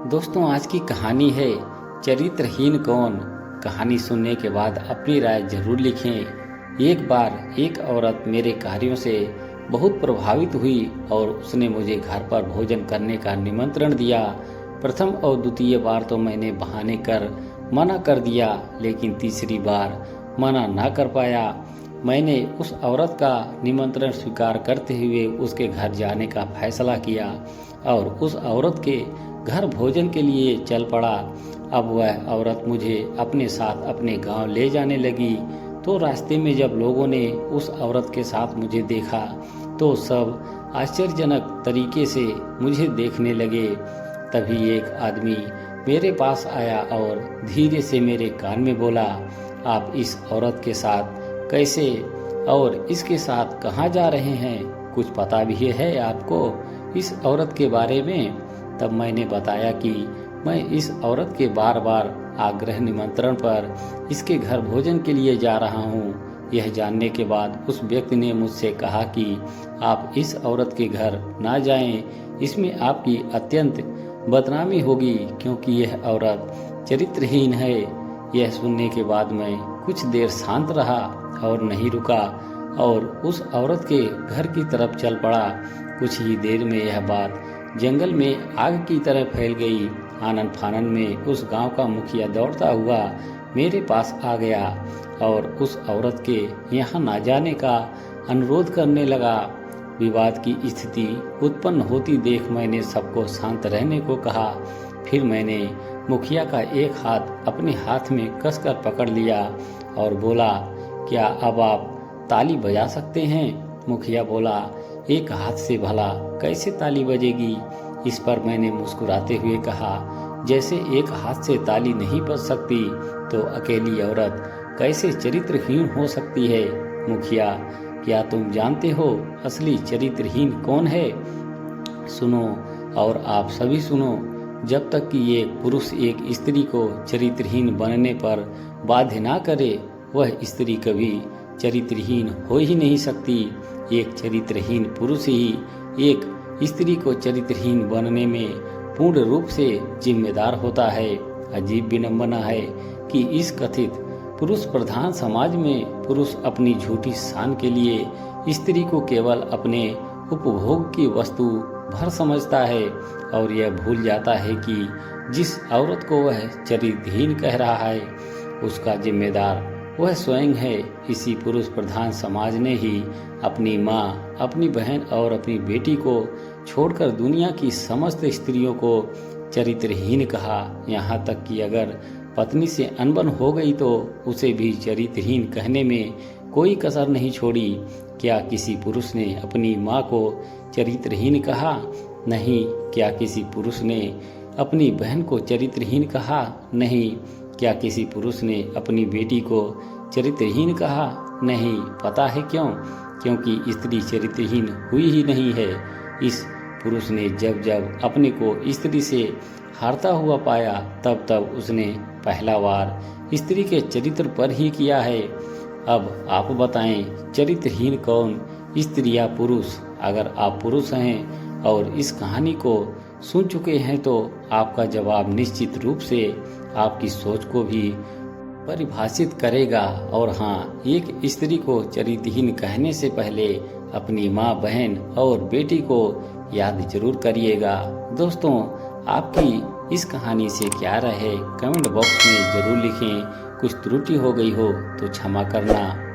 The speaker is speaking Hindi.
दोस्तों, आज की कहानी है चरित्रहीन कौन। कहानी सुनने के बाद अपनी राय जरूर लिखें। एक बार एक औरत मेरे कार्यों से बहुत प्रभावित हुई और उसने मुझे घर पर भोजन करने का निमंत्रण दिया। प्रथम और द्वितीय बार तो मैंने बहाने कर मना कर दिया, लेकिन तीसरी बार मना ना कर पाया। मैंने उस औरत का निमंत्रण स्वीकार करते हुए उसके घर जाने का फैसला किया और उस औरत के घर भोजन के लिए चल पड़ा। अब वह औरत मुझे अपने साथ अपने गांव ले जाने लगी। तो रास्ते में जब लोगों ने उस औरत के साथ मुझे देखा तो सब आश्चर्यजनक तरीके से मुझे देखने लगे। तभी एक आदमी मेरे पास आया और धीरे से मेरे कान में बोला, आप इस औरत के साथ कैसे और इसके साथ कहाँ जा रहे हैं? कुछ पता भी है आपको इस औरत के बारे में? तब मैंने बताया कि मैं इस औरत के बार बार आग्रह निमंत्रण पर इसके घर भोजन के लिए जा रहा हूँ। यह जानने के बाद उस व्यक्ति ने मुझसे कहा कि आप इस औरत के घर ना जाएं, इसमें आपकी अत्यंत बदनामी होगी क्योंकि यह औरत चरित्रहीन है। यह सुनने के बाद मैं कुछ देर शांत रहा और नहीं रुका और उस औरत के घर की तरफ चल पड़ा। कुछ ही देर में यह बात जंगल में आग की तरह फैल गई। आनन फानन में उस गांव का मुखिया दौड़ता हुआ मेरे पास आ गया और उस औरत के यहाँ ना जाने का अनुरोध करने लगा। विवाद की स्थिति उत्पन्न होती देख मैंने सबको शांत रहने को कहा। फिर मैंने मुखिया का एक हाथ अपने हाथ में कसकर पकड़ लिया और बोला, क्या अब आप ताली बजा सकते हैं? मुखिया बोला, एक हाथ से भला कैसे ताली बजेगी? इस पर मैंने मुस्कुराते हुए कहा, जैसे एक हाथ से ताली नहीं बज सकती तो अकेली औरत कैसे चरित्रहीन हो सकती है? मुखिया, क्या तुम जानते हो असली चरित्रहीन कौन है? सुनो और आप सभी सुनो। जब तक कि एक पुरुष एक स्त्री को चरित्रहीन बनने पर बाध्य ना करे, वह स्त्री कभी चरित्रहीन हो ही नहीं सकती। एक चरित्रहीन पुरुष ही एक स्त्री को चरित्रहीन बनने में पूर्ण रूप से जिम्मेदार होता है। अजीब विडंबना है कि इस कथित पुरुष प्रधान समाज में पुरुष अपनी झूठी शान के लिए स्त्री को केवल अपने उपभोग की वस्तु भर समझता है और यह भूल जाता है कि जिस औरत को वह चरित्रहीन कह रहा है उसका जिम्मेदार वह स्वयं है। इसी पुरुष प्रधान समाज ने ही अपनी माँ, अपनी बहन और अपनी बेटी को छोड़कर दुनिया की समस्त स्त्रियों को चरित्रहीन कहा। यहाँ तक कि अगर पत्नी से अनबन हो गई तो उसे भी चरित्रहीन कहने में कोई कसर नहीं छोड़ी। क्या किसी पुरुष ने अपनी माँ को चरित्रहीन कहा? नहीं। क्या किसी पुरुष ने अपनी बहन को चरित्रहीन कहा? नहीं। क्या किसी पुरुष ने अपनी बेटी को चरित्रहीन कहा? नहीं। पता है क्यों? क्योंकि स्त्री चरित्रहीन हुई ही नहीं है। इस पुरुष ने जब जब अपने को स्त्री से हारता हुआ पाया तब तब उसने पहला वार स्त्री के चरित्र पर ही किया है। अब आप बताएं, चरित्रहीन कौन, स्त्री या पुरुष? अगर आप पुरुष हैं और इस कहानी को सुन चुके हैं तो आपका जवाब निश्चित रूप से आपकी सोच को भी परिभाषित करेगा। और हाँ, एक स्त्री को चरित्रहीन कहने से पहले अपनी माँ, बहन और बेटी को याद जरूर करिएगा। दोस्तों, आपकी इस कहानी से क्या राय है? कमेंट बॉक्स में जरूर लिखें। कुछ त्रुटि हो गई हो तो क्षमा करना।